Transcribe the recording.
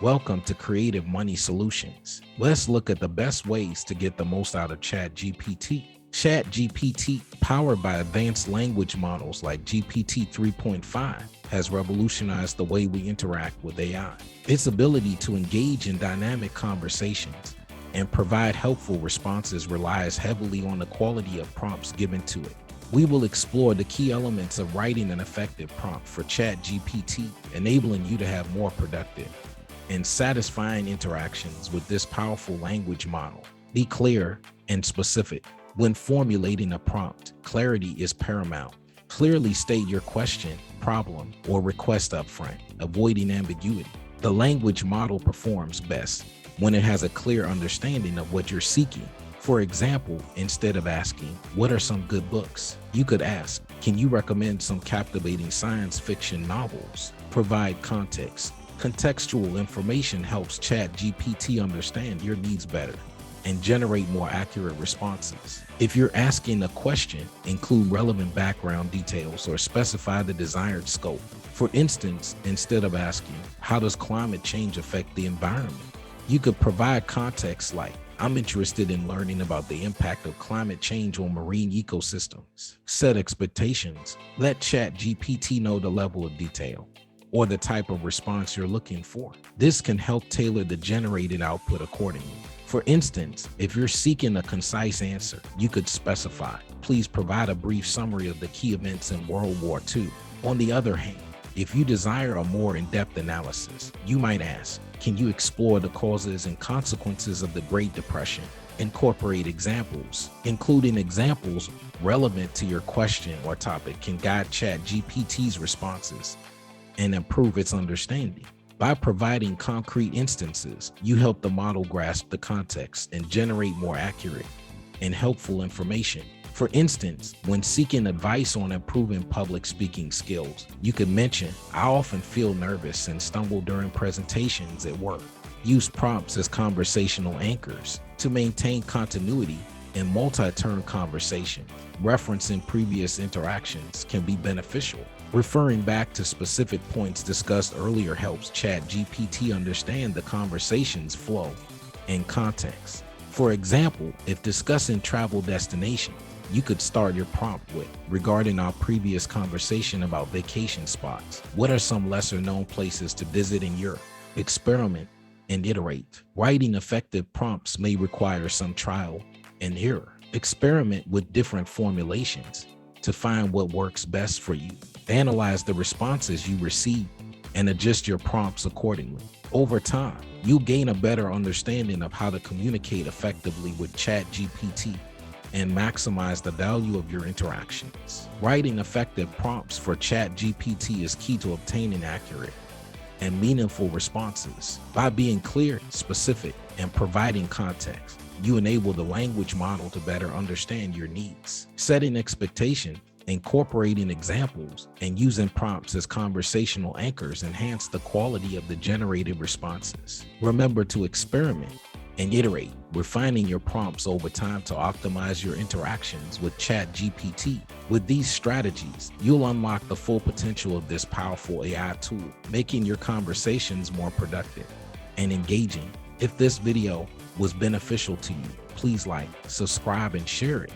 Welcome to Creative Money Solutions. Let's look at the best ways to get the most out of Chatgpt. Chatgpt, powered by advanced language models like GPT 3.5, has revolutionized the way we interact with AI. Its ability to engage in dynamic conversations and provide helpful responses relies heavily on the quality of prompts given to it. We will explore the key elements of writing an effective prompt for ChatGPT, enabling you to have more productive and satisfying interactions with this powerful language model. Be clear and specific. When formulating a prompt, clarity is paramount. Clearly state your question, problem, or request upfront, avoiding ambiguity. The language model performs best when it has a clear understanding of what you're seeking. For example, instead of asking, "What are some good books?" you could ask, "Can you recommend some captivating science fiction novels?" Provide context. Contextual information helps ChatGPT understand your needs better and generate more accurate responses. If you're asking a question, include relevant background details or specify the desired scope. For instance, instead of asking, "How does climate change affect the environment?" you could provide context like, "I'm interested in learning about the impact of climate change on marine ecosystems." Set expectations. Let ChatGPT know the level of detail or the type of response you're looking for. This can help tailor the generated output accordingly. For instance, if you're seeking a concise answer, you could specify, "Please provide a brief summary of the key events in World War II." On the other hand, if you desire a more in-depth analysis, you might ask, "Can you explore the causes and consequences of the Great Depression?" Incorporate examples. Including examples relevant to your question or topic can guide ChatGPT's responses and improve its understanding. By providing concrete instances, you help the model grasp the context and generate more accurate and helpful information. For instance, when seeking advice on improving public speaking skills, you could mention, "I often feel nervous and stumble during presentations at work." Use prompts as conversational anchors to maintain continuity in multi-turn conversation. Referencing previous interactions can be beneficial. Referring back to specific points discussed earlier helps ChatGPT understand the conversation's flow and context. For example, if discussing travel destinations, you could start your prompt with, "Regarding our previous conversation about vacation spots, what are some lesser-known places to visit in Europe?" Experiment and iterate. Writing effective prompts may require some trial and error. Experiment with different formulations to find what works best for you. Analyze the responses you receive and adjust your prompts accordingly. Over time, you'll gain a better understanding of how to communicate effectively with ChatGPT and maximize the value of your interactions. Writing effective prompts for ChatGPT is key to obtaining accurate and meaningful responses. By being clear, specific, and providing context, you enable the language model to better understand your needs. Setting expectation, incorporating examples, and using prompts as conversational anchors enhance the quality of the generated responses. Remember to experiment and iterate, refining your prompts over time to optimize your interactions with ChatGPT. With these strategies, you'll unlock the full potential of this powerful AI tool, making your conversations more productive and engaging. If this video was beneficial to you, please like, subscribe, and share it.